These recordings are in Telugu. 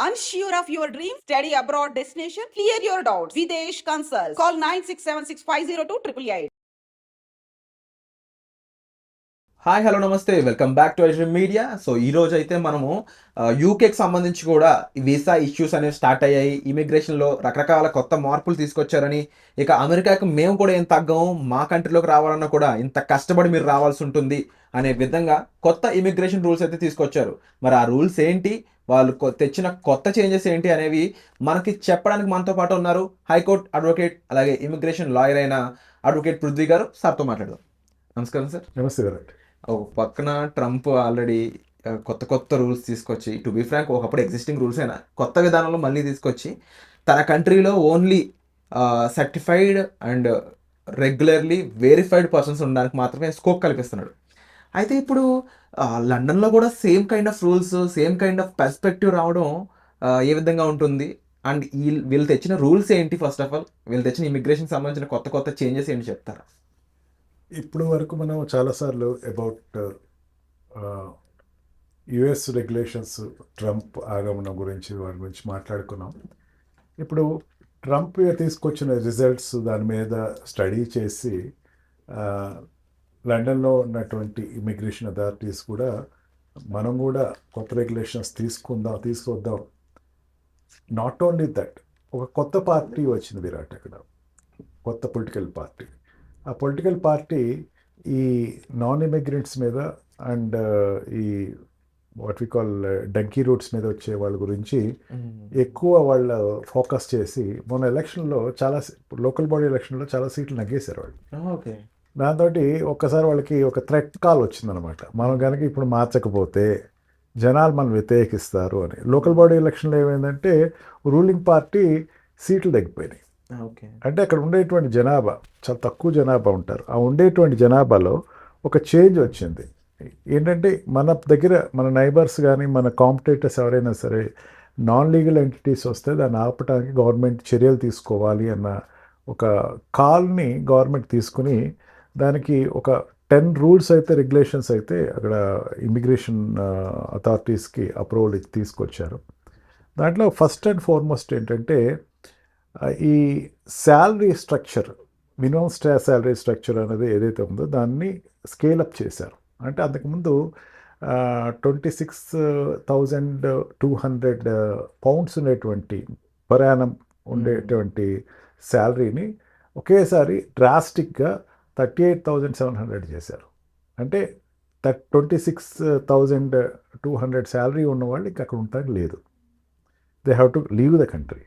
Unsure of your dream? Study abroad destination? Clear your doubts. Videsh Consult. Call 9676502888. Hi hello నమస్తే welcome back to iDream Media. So ఈ రోజు అయితే మనము యూకేకి సంబంధించి కూడా వీసా ఇష్యూస్ అనేవి స్టార్ట్ అయ్యాయి. ఇమిగ్రేషన్లో రకరకాల కొత్త మార్పులు తీసుకొచ్చారని, ఇక అమెరికాకి మేము కూడా ఏం తగ్గము, మా కంట్రీలోకి రావాలన్నా కూడా ఇంత కష్టపడి మీరు రావాల్సి ఉంటుంది అనే విధంగా కొత్త ఇమిగ్రేషన్ రూల్స్ అయితే తీసుకొచ్చారు. మరి ఆ రూల్స్ ఏంటి, వాళ్ళు తెచ్చిన కొత్త చేంజెస్ ఏంటి అనేవి మనకి చెప్పడానికి మనతో పాటు ఉన్నారు హైకోర్టు అడ్వకేట్ అలాగే ఇమిగ్రేషన్ లాయర్ అయిన అడ్వకేట్ పృథ్వీ గారు. సార్తో మాట్లాడదాం. నమస్కారం సార్. నమస్తే గారు. ఒక పక్కన ట్రంప్ ఆల్రెడీ కొత్త కొత్త రూల్స్ తీసుకొచ్చి, టు బీ ఫ్రాంక్ ఒకప్పుడు ఎగ్జిస్టింగ్ రూల్స్ అయినా కొత్త విధానంలో మళ్ళీ తీసుకొచ్చి తన కంట్రీలో only certified and regularly verified persons ఉండడానికి మాత్రమే స్కోప్ కల్పిస్తున్నాడు. అయితే ఇప్పుడు లండన్లో కూడా same kind of rules, same kind of perspective రావడం ఏ విధంగా ఉంటుంది, అండ్ వీళ్ళు తెచ్చిన రూల్స్ ఏంటి, ఫస్ట్ ఆఫ్ ఆల్ వీళ్ళు తెచ్చిన ఇమిగ్రేషన్ సంబంధించిన కొత్త కొత్త చేంజెస్ ఏంటి చెప్తారా? ఇప్పుడు వరకు మనం చాలాసార్లు అబౌట్ యుఎస్ రెగ్యులేషన్స్, ట్రంప్ ఆగమనం గురించి వాటి గురించి మాట్లాడుకున్నాం. ఇప్పుడు ట్రంప్ తీసుకొచ్చిన రిజల్ట్స్ దాని మీద స్టడీ చేసి లండన్లో ఉన్నటువంటి ఇమిగ్రేషన్ అథారిటీస్ కూడా మనం కూడా కొత్త రెగ్యులేషన్స్ తీసుకొద్దాం. నాట్ ఓన్లీ దట్, ఒక కొత్త పార్టీ వచ్చింది విరాట్, అక్కడ కొత్త పొలిటికల్ పార్టీ. ఆ పొలిటికల్ పార్టీ ఈ నాన్ ఇమిగ్రెంట్స్ మీద అండ్ ఈ what we call donkey routes మీద వచ్చే వాళ్ళ గురించి ఎక్కువ వాళ్ళ ఫోకస్ చేసి మొన్న ఎలక్షన్లో లోకల్ బాడీ ఎలక్షన్లో చాలా సీట్లు నగ్గేశారు వాళ్ళు. ఓకే. దాంతో ఒక్కసారి వాళ్ళకి ఒక థ్రెట్ కాల్ వచ్చిందనమాట, మనం కనుక ఇప్పుడు మార్చకపోతే జనాలు మనం వ్యతిరేకిస్తారు అని. లోకల్ బాడీ ఎలక్షన్లో ఏమైందంటే రూలింగ్ పార్టీ సీట్లు తగ్గిపోయినాయి. అంటే అక్కడ ఉండేటువంటి జనాభా చాలా తక్కువ జనాభా ఉంటారు. ఆ ఉండేటువంటి జనాభాలో ఒక చేంజ్ వచ్చింది. ఏంటంటే మన దగ్గర మన నైబర్స్ కానీ మన కాంపిటేటర్స్ ఎవరైనా సరే నాన్ లీగల్ ఎంటిటీస్ వస్తే దాన్ని ఆపడానికి గవర్నమెంట్ చర్యలు తీసుకోవాలి అన్న ఒక కాల్ని గవర్నమెంట్ తీసుకుని దానికి ఒక 10 రూల్స్ అయితే, రెగ్యులేషన్స్ అయితే అక్కడ ఇమిగ్రేషన్ అథారిటీస్కి అప్రూవల్ తీసుకొచ్చారు. దాంట్లో ఫస్ట్ అండ్ ఫార్మోస్ట్ ఏంటంటే ఈ salary structure, minimum salary structure అనేది ఏదైతే ఉందో దాన్ని స్కేలప్ చేశారు. అంటే అంతకుముందు 26,200 పౌండ్స్ ఉండేటువంటి పర్ యానం ఉండేటువంటి శాలరీని ఒకేసారి డ్రాస్టిక్గా 38,700 చేశారు. అంటే 26,200 శాలరీ ఉన్నవాళ్ళు ఇంకా అక్కడ ఉంటానికి లేదు. They have to leave the country.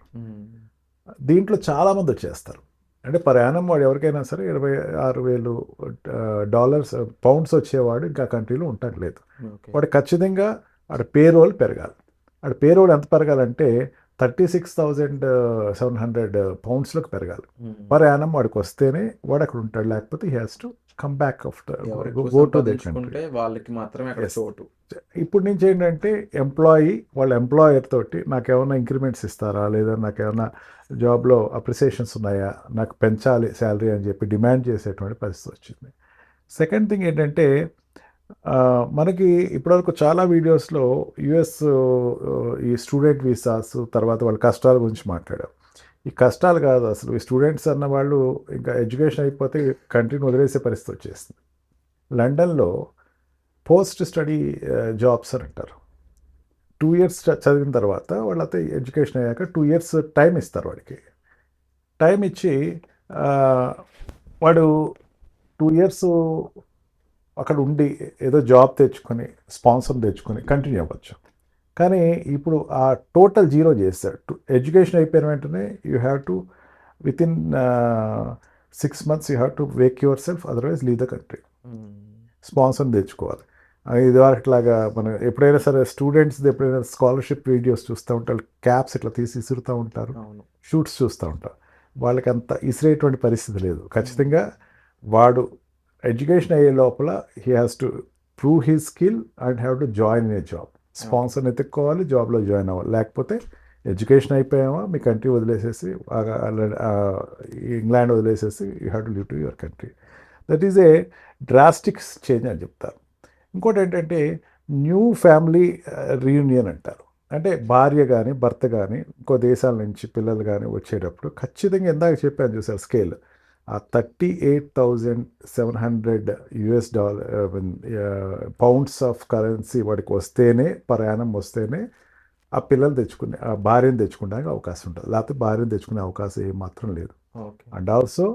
దీంట్లో చాలామంది వచ్చేస్తారు. అంటే పర్ యానం వాడు ఎవరికైనా సరే $26,000 పౌండ్స్ వచ్చేవాడు ఇంకా కంట్రీలో ఉండట్లేదు. వాడు ఖచ్చితంగా ఆడ పేరోల్ పెరగాలి. ఆడ పేరోల్ ఎంత పెరగాలంటే 36,700 పౌండ్స్లోకి పెరగాలి. పర్ యానం వాడికి వస్తేనే వాడు అక్కడ ఉంటాడు, లేకపోతే he has to come back after go to the country. వాళ్ళకి మాత్రమే అక్కడ చోటు. ఇప్పుడు నుంచి ఏంటంటే ఎంప్లాయీ వాళ్ళ ఎంప్లాయర్ తోటి నాకేమైనా ఇంక్రిమెంట్స్ ఇస్తారా, లేదా నాకేమైనా జాబ్లో అప్రిసియేషన్స్ ఉన్నాయా, నాకు పెంచాలి శాలరీ అని చెప్పి డిమాండ్ చేసేటువంటి పరిస్థితి వచ్చింది. సెకండ్ థింగ్ ఏంటంటే మనకి ఇప్పటివరకు చాలా వీడియోస్లో యుఎస్ ఈ స్టూడెంట్ వీసాస్ తర్వాత వాళ్ళ కష్టాల గురించి మాట్లాడాం. ఈ కష్టాలు కాదు అసలు, ఈ స్టూడెంట్స్ అన్న వాళ్ళు ఇంకా ఎడ్యుకేషన్ అయిపోతే కంట్రీని వదిలేసే పరిస్థితి వచ్చేస్తుంది. లండన్లో పోస్ట్ స్టడీ జాబ్స్ అని అంటారు. 2 years చదివిన తర్వాత వాళ్ళతో ఎడ్యుకేషన్ అయ్యాక 2 years టైం ఇస్తారు. వాడికి టైం ఇచ్చి వాడు 2 years అక్కడ ఉండి ఏదో జాబ్ తెచ్చుకొని స్పాన్సర్ తెచ్చుకొని కంటిన్యూ అవ్వచ్చు. కానీ ఇప్పుడు ఆ టోటల్ జీరో చేస్తాడు. ఎడ్యుకేషన్ అయిపోయిన వెంటనే you have to within 6 months you have to Wake your self, otherwise leave the country. Sponsor తెచ్చుకోవాలి. ఇది అట్లాగా మనం ఎప్పుడైనా సరే స్టూడెంట్స్ది ఎప్పుడైనా స్కాలర్షిప్ వీడియోస్ చూస్తూ ఉంటారు, క్యాప్స్ ఇట్లా తీసి ఇసురుతూ ఉంటారు, షూట్స్ చూస్తూ ఉంటారు. వాళ్ళకి అంత ఇసిరేటువంటి పరిస్థితి లేదు. ఖచ్చితంగా వాడు ఎడ్యుకేషన్ అయ్యే లోపల he has to prove he skill and have to join in a job. స్పాన్సర్ని ఎత్తుక్కోవాలి, జాబ్లో జాయిన్ అవ్వాలి. లేకపోతే ఎడ్యుకేషన్ అయిపోయామా మీ కంట్రీ వదిలేసేసి, ఇంగ్లాండ్ వదిలేసేసి you have to live to your country. That is a drastic change అని చెప్తారు. ఇంకోటి ఏంటంటే న్యూ ఫ్యామిలీ రీయూనియన్ అంటారు. అంటే భార్య కానీ భర్త కానీ ఇంకో దేశాల నుంచి పిల్లలు కానీ వచ్చేటప్పుడు ఖచ్చితంగా ఇందాక చెప్పాను చూసారు స్కేల్, ఆ $38,700 పౌండ్స్ ఆఫ్ కరెన్సీ వాడికి వస్తేనే ప్రయాణం వస్తేనే ఆ పిల్లలు తెచ్చుకునే ఆ భార్యను తెచ్చుకోవడానికి అవకాశం ఉంటుంది, లేకపోతే భార్యను తెచ్చుకునే అవకాశం ఏమాత్రం లేదు. ఓకే. అండ్ ఆల్సో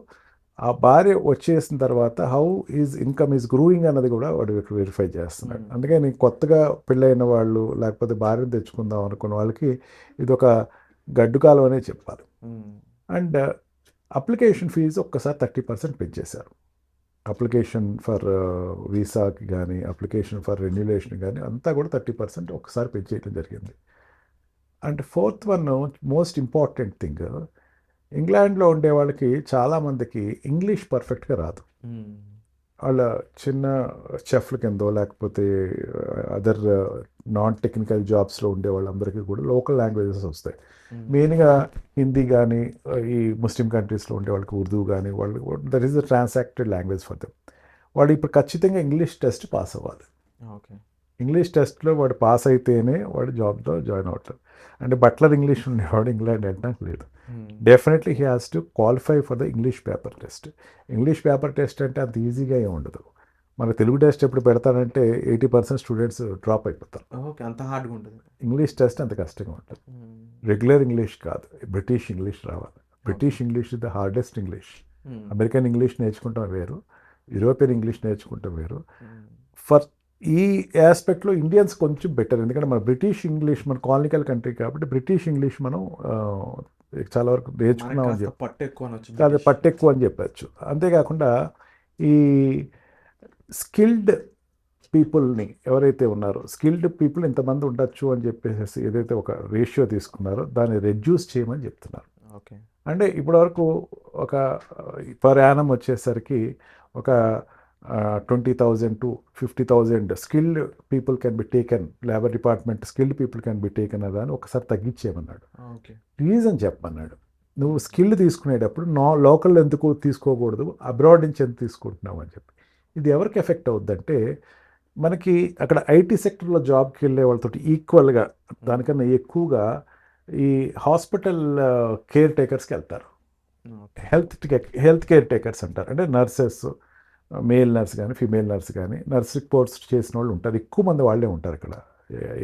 ఆ భార్య వచ్చేసిన తర్వాత how is income is growing అన్నది కూడా వాడు వెరిఫై చేస్తున్నాడు. అందుకని కొత్తగా పెళ్ళైన వాళ్ళు లేకపోతే భార్యను తెచ్చుకుందాం అనుకున్న వాళ్ళకి ఇది ఒక గడ్డు కాలం అనే చెప్పాలి. అండ్ అప్లికేషన్ ఫీజు ఒక్కసారి 30% పెంచేశారు. అప్లికేషన్ ఫర్ వీసాకి కానీ అప్లికేషన్ ఫర్ రెన్యులేషన్ కానీ అంతా కూడా 30% ఒక్కసారి పెంచేయడం జరిగింది. And fourth one most important thing, ఇంగ్లాండ్లో ఉండే వాళ్ళకి చాలామందికి ఇంగ్లీష్ పర్ఫెక్ట్గా రాదు. వాళ్ళ చిన్న చెఫ్ల కిందో లేకపోతే అదర్ నాన్ టెక్నికల్ జాబ్స్లో ఉండే వాళ్ళందరికీ కూడా లోకల్ లాంగ్వేజెస్ వస్తాయి. మెయిన్గా హిందీ కానీ ఈ ముస్లిం కంట్రీస్లో ఉండే వాళ్ళకి ఉర్దూ కానీ వాళ్ళు that is the transacted language for them. వాడు ఇప్పుడు ఖచ్చితంగా ఇంగ్లీష్ టెస్ట్ పాస్ అవ్వాలి. ఓకే. ఇంగ్లీష్ టెస్ట్లో వాడు పాస్ అయితేనే వాడు జాబ్లో జాయిన్ అవుతాడు. అంటే బట్లర్ ఇంగ్లీష్ ఉండేవాడు ఇంగ్లాండ్ వెళ్ళడానికి లేదు. Definitely he has to qualify for the English paper test. English paper test అంటే అంత ఈజీగా ఏమి ఉండదు. మన తెలుగు టెస్ట్ ఎప్పుడు పెడతానంటే 80% స్టూడెంట్స్ డ్రాప్ అయిపోతారు. ఓకే. అంత హార్డ్గా ఉంటుంది. ఇంగ్లీష్ టెస్ట్ అంత కష్టంగా ఉంటుంది. రెగ్యులర్ ఇంగ్లీష్ కాదు, బ్రిటిష్ ఇంగ్లీష్ రావాలి. British English is the hardest English. American English నేర్చుకుంటాం వేరు, యూరోపియన్ ఇంగ్లీష్ నేర్చుకుంటాం వేరు. ఫర్ ఈ ఆస్పెక్ట్లో ఇండియన్స్ కొంచెం బెటర్, ఎందుకంటే మన బ్రిటిష్ ఇంగ్లీష్ మన కాలనికల్ కంట్రీ కాబట్టి బ్రిటిష్ ఇంగ్లీష్ మనం చాలా వరకు నేర్చుకున్నామని చెప్పి పట్టు ఎక్కువ అని చెప్పచ్చు. అంతేకాకుండా ఈ స్కిల్డ్ పీపుల్ని ఎవరైతే ఉన్నారో స్కిల్డ్ పీపుల్ ఇంతమంది ఉండొచ్చు అని చెప్పేసి ఏదైతే ఒక రేషియో తీసుకున్నారో దాన్ని రెడ్యూస్ చేయమని చెప్తున్నారు. ఓకే. అంటే ఇప్పటివరకు ఒక పర్ యానం వచ్చేసరికి ఒక 20,000 to 50,000 skilled people can be taken, labour department skilled people can be taken అని ఒకసారి తగ్గించేయమన్నాడు. రీజన్ చెప్పమన్నాడు. నువ్వు స్కిల్ తీసుకునేటప్పుడు లోకల్ ఎందుకు తీసుకోకూడదు, అబ్రాడ్ నుంచి ఎందుకు తీసుకుంటున్నావు అని చెప్పి. ఇది ఎవరికి ఎఫెక్ట్ అవుద్దంటే మనకి అక్కడ ఐటీ సెక్టర్లో జాబ్కి వెళ్ళే వాళ్ళతో ఈక్వల్గా దానికన్నా ఎక్కువగా ఈ హాస్పిటల్ కేర్ టేకర్స్కి వెళ్తారు. హెల్త్ కేర్ టేకర్స్ అంటారు. అంటే నర్సెస్, మేల్ నర్స్ కానీ ఫీమేల్ నర్స్ కానీ నర్స్ కోర్స్ చేసిన వాళ్ళు ఉంటారు. ఎక్కువ మంది వాళ్ళే ఉంటారు ఇక్కడ.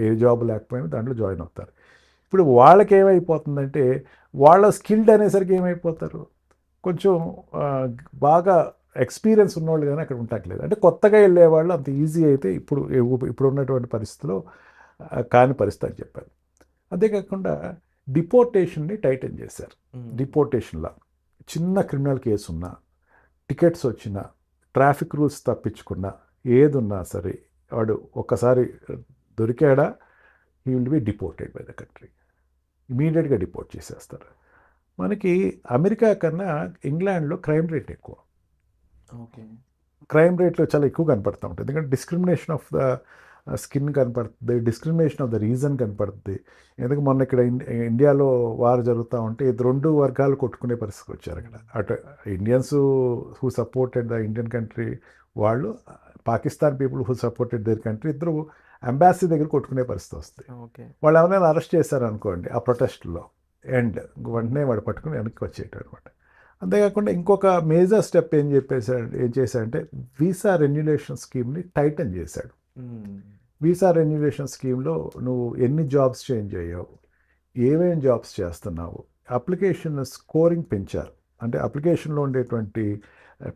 ఏ జాబ్ లేకపోయినా దాంట్లో జాయిన్ అవుతారు. ఇప్పుడు వాళ్ళకి ఏమైపోతుందంటే వాళ్ళ స్కిల్డ్ అనేసరికి ఏమైపోతారు, కొంచెం బాగా ఎక్స్పీరియన్స్ ఉన్నవాళ్ళు కానీ అక్కడ ఉండట్లేదు. అంటే కొత్తగా వెళ్ళేవాళ్ళు అంత ఈజీ అయితే ఇప్పుడు ఉన్నటువంటి పరిస్థితిలో కాని పరిస్థితి అని చెప్పారు. అంతేకాకుండా డిపోర్టేషన్ని టైటన్ చేశారు. డిపోర్టేషన్లో చిన్న క్రిమినల్ కేసు ఉన్నా, టికెట్స్ వచ్చినా, ట్రాఫిక్ రూల్స్ తప్పించుకున్నా, ఏది ఉన్నా సరే వాడు ఒక్కసారి దొరికాడా he will be deported by the country. ఇమీడియట్గా డిపోర్ట్ చేసేస్తారు. మనకి అమెరికా కన్నా ఇంగ్లాండ్లో క్రైమ్ రేట్ ఎక్కువ. ఓకే. క్రైమ్ రేట్లో చాలా ఎక్కువ కనపడుతూ ఉంటుంది. ఎందుకంటే డిస్క్రిమినేషన్ ఆఫ్ ద స్కిన్ కనపడుతుంది, డిస్క్రిమినేషన్ ఆఫ్ ద రీజన్ కనపడుతుంది. ఎందుకంటే మొన్న ఇక్కడ ఇండియాలో వార్ జరుగుతూ ఉంటే 2 వర్గాలు కొట్టుకునే పరిస్థితికి వచ్చారు అక్కడ. అటు Indians who supported the Indian country వాళ్ళు, Pakistan people who supported their country, ఇద్దరు అంబాసీ దగ్గర కొట్టుకునే పరిస్థితి వస్తుంది. వాళ్ళు ఎవరైనా అరెస్ట్ చేశారనుకోండి ఆ ప్రొటెస్ట్లో వెంటనే వాడు పట్టుకుని వెనక్కి వచ్చేయటం అనమాట. అంతేకాకుండా ఇంకొక మేజర్ స్టెప్ ఏం చేశాడంటే వీసా రెన్యులేషన్ స్కీమ్ని టైటన్ చేశాడు. వీసా రెన్యులేషన్ స్కీమ్లో నువ్వు ఎన్ని జాబ్స్ చేంజ్ అయ్యావు, ఏమేం జాబ్స్ చేస్తున్నావు, అప్లికేషన్ స్కోరింగ్ పెంచారు. అంటే అప్లికేషన్లో ఉండేటువంటి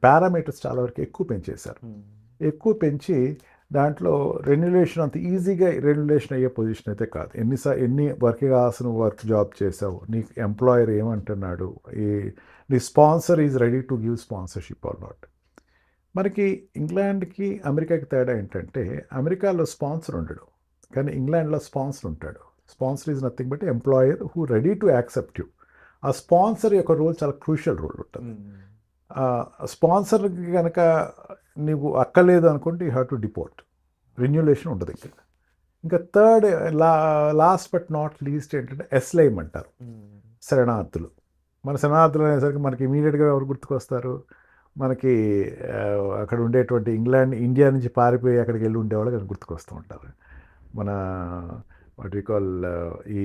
పారామీటర్స్ చాలా వరకు ఎక్కువ పెంచేశారు. ఎక్కువ పెంచి దాంట్లో రెన్యులేషన్ అంత ఈజీగా రెన్యులేషన్ అయ్యే పొజిషన్ అయితే కాదు. ఎన్ని వర్క్ కావాల్సిన వర్క్ జాబ్ చేసావు, నీ ఎంప్లాయర్ ఏమంటున్నాడు, నీ sponsor is ready to give sponsorship or not. మనకి ఇంగ్లాండ్కి అమెరికాకి తేడా ఏంటంటే అమెరికాలో స్పాన్సర్ ఉండడు, కానీ ఇంగ్లాండ్లో స్పాన్సర్ ఉంటాడు. Sponsor is nothing but employer who ready to accept you. ఆ స్పాన్సర్ యొక్క రోల్ చాలా క్రూషియల్ రోల్ ఉంటుంది. స్పాన్సర్కి కనుక నీకు అక్కర్లేదు అనుకుంటే యూ హ్యావ్ టు డిపోర్ట్, రెన్యులేషన్ ఉండదు. ఇంకా third last but not least ఏంటంటే ఎస్లైమ్ అంటారు, శరణార్థులు. మన శరణార్థులు అనేసరికి మనకి ఇమీడియట్గా ఎవరు గుర్తుకొస్తారు, మనకి అక్కడ ఉండేటువంటి ఇండియా నుంచి పారిపోయి అక్కడికి వెళ్ళి ఉండేవాళ్ళు కానీ గుర్తుకొస్తూ ఉంటారు. మన వాట్ కాల్ ఈ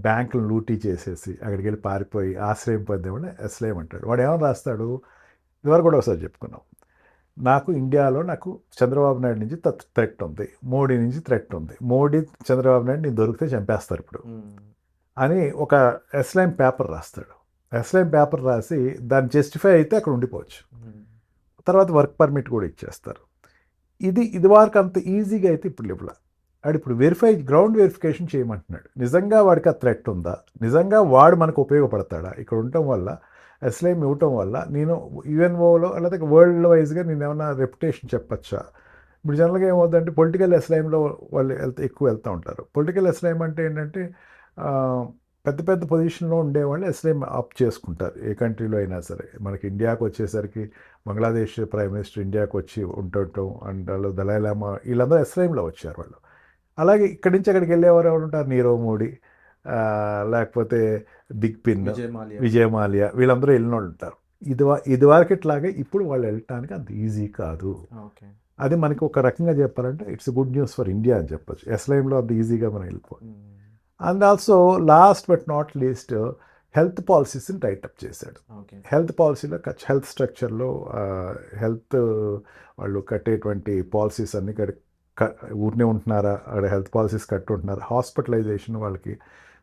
బ్యాంకులు లూటీ చేసేసి అక్కడికి వెళ్ళి పారిపోయి ఆశ్రయం పొందేవాడు అస్లేం అంటాడు. వాడు ఏమైనా రాస్తాడు, ఇదివరకు కూడా ఒకసారి చెప్పుకున్నాం, నాకు ఇండియాలో నాకు చంద్రబాబు నాయుడు నుంచి థ్రెట్ ఉంది, మోడీ నుంచి థ్రెట్ ఉంది, మోడీ చంద్రబాబు నాయుడు నేను దొరికితే చంపేస్తారు ఇప్పుడు అని ఒక ఎస్లైమ్ పేపర్ రాస్తాడు. ఎస్లైమ్ పేపర్ రాసి దాన్ని జస్టిఫై అయితే అక్కడ ఉండిపోవచ్చు, తర్వాత వర్క్ పర్మిట్ కూడా ఇచ్చేస్తారు. ఇది వరకు అంత ఈజీగా అయితే ఇప్పుడు ఇవ్వాల. వాడు ఇప్పుడు గ్రౌండ్ వెరిఫికేషన్ చేయమంటున్నాడు. నిజంగా వాడికి ఆ థ్రెట్ ఉందా, నిజంగా వాడు మనకు ఉపయోగపడతాడా, ఇక్కడ ఉండటం వల్ల ఎస్లైమ్ ఇవ్వటం వల్ల నేను యుఎన్ఓలో లేదా వరల్డ్ వైజ్గా నేను ఏమైనా రెప్యుటేషన్ చెప్పచ్చా. ఇప్పుడు జనరల్గా ఏమవుతుందంటే పొలిటికల్ ఎస్లైమ్లో వాళ్ళు ఎక్కువ వెళ్తూ ఉంటారు. పొలిటికల్ ఎస్లైమ్ అంటే ఏంటంటే పెద్ద పెద్ద పొజిషన్లో ఉండేవాళ్ళు ఎస్లైమ్ ఆప్ట్ చేసుకుంటారు ఏ కంట్రీలో అయినా సరే. మనకి ఇండియాకు వచ్చేసరికి బంగ్లాదేశ్ ప్రైమ్ మినిస్టర్ ఇండియాకు వచ్చి ఉండటం అండ్ వాళ్ళు దలైలామా వీళ్ళందరూ ఎస్లైమ్లో వచ్చారు వాళ్ళు. అలాగే ఇక్కడి నుంచి అక్కడికి వెళ్ళేవారు ఎవరు ఉంటారు, నీరవ్ మోడీ లేకపోతే బిగ్ పిన్, విజయ్ మాల్యా వీళ్ళందరూ వెళ్ళిన వాళ్ళు ఉంటారు. ఇదివరకు ఇట్లాగే ఇప్పుడు వాళ్ళు వెళ్ళటానికి అంత ఈజీ కాదు. అది మనకి ఒక రకంగా చెప్పాలంటే it's good news for India అని చెప్పొచ్చు. ఎస్లైమ్లో అంత ఈజీగా మనం వెళ్ళిపోవాలి. And also last but not least health పాలసీస్ని టైటప్ చేశాడు. హెల్త్ పాలసీలో హెల్త్ స్ట్రక్చర్లో హెల్త్ వాళ్ళు కట్టేటువంటి పాలసీస్ అన్ని ఊరినే ఉంటున్నారా, అక్కడ హెల్త్ పాలసీస్ కట్టుంటున్నారా, హాస్పిటలైజేషన్ వాళ్ళకి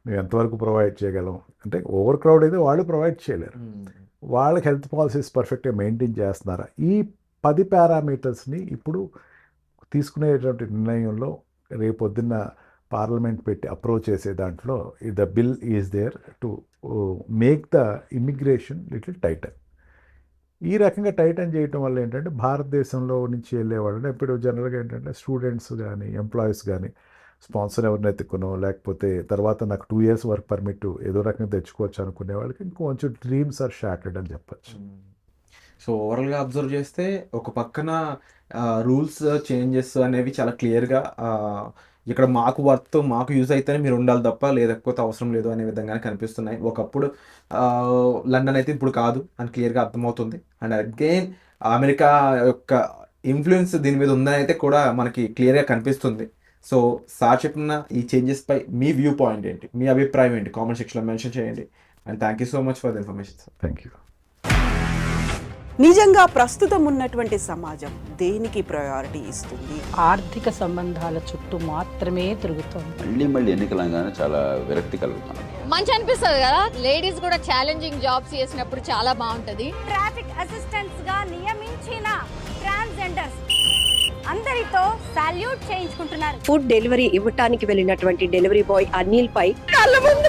మేము ఎంతవరకు ప్రొవైడ్ చేయగలం, అంటే ఓవర్ క్రౌడ్ అయితే వాళ్ళు ప్రొవైడ్ చేయలేరు, వాళ్ళకి హెల్త్ పాలసీస్ పర్ఫెక్ట్గా మెయింటైన్ చేస్తున్నారా, ఈ 10 పారామీటర్స్ని ఇప్పుడు తీసుకునేటువంటి నిర్ణయంలో రేపొద్దున్న పార్లమెంట్ పెట్టి అప్రోచ్ చేసే దాంట్లో the bill is there to make the immigration little tighten. ఈ రకంగా టైటన్ చేయటం వల్ల ఏంటంటే భారతదేశంలో నుంచి వెళ్ళేవాళ్ళు ఇప్పుడు జనరల్గా ఏంటంటే స్టూడెంట్స్ కానీ ఎంప్లాయీస్ కానీ స్పాన్సర్ ఎవరిని ఎత్తుకునో లేకపోతే తర్వాత నాకు 2 years వర్క్ పర్మిట్ ఏదో రకంగా తెచ్చుకోవచ్చు అనుకునే వాళ్ళకి ఇంకొంచెం డ్రీమ్స్ ఆర్ షాటర్డ్ అని చెప్పచ్చు. సో ఓవరాల్గా అబ్జర్వ్ చేస్తే ఒక పక్కన రూల్స్ చేంజెస్ అనేవి చాలా క్లియర్గా ఇక్కడ మాకు వర్త్ మాకు యూజ్ అయితేనే మీరు ఉండాలి తప్ప లేకపోతే అవసరం లేదు అనే విధంగానే కనిపిస్తున్నాయి. ఒకప్పుడు లండన్ అయితే ఇప్పుడు కాదు అని క్లియర్గా అర్థమవుతుంది. అండ్ అగైన్ అమెరికా యొక్క ఇన్ఫ్లుయెన్స్ దీని మీద ఉందని అయితే కూడా మనకి క్లియర్గా కనిపిస్తుంది. సో సార్ చెప్పిన ఈ చేంజెస్ పై మీ వ్యూ పాయింట్ ఏంటి, మీ అభిప్రాయం ఏంటి, కామెంట్ సెక్షన్లో మెన్షన్ చేయండి. And thank you so much for the information sir. Thank you. నిజంగా ప్రస్తుతం ఉన్నటువంటి సమాజం దేనికి ప్రయారిటీ ఇస్తుంది? ఆర్థిక సంబంధాల చుట్టూ మాత్రమే తిరుగుతోంది. మళ్ళీ ఎన్నికలంగానే చాలా విరక్తి కలుగుతున్నాం. మంచి అనిపిస్తుంది కదా, లేడీస్ కూడా ఛాలెంజింగ్ జాబ్స్ చేసినప్పుడు చాలా బాగుంటది. ట్రాఫిక్ అసిస్టెంట్స్ గా నియమించిన ట్రాన్స్జెండర్స్ అందరితో సాల్యూట్ చేయించుకుంటున్నారు. ఫుడ్ డెలివరీ ఇవ్వటానికి వెళ్ళినటువంటి డెలివరీ బాయ్ అనిల్ పై కళ్ళ ముందు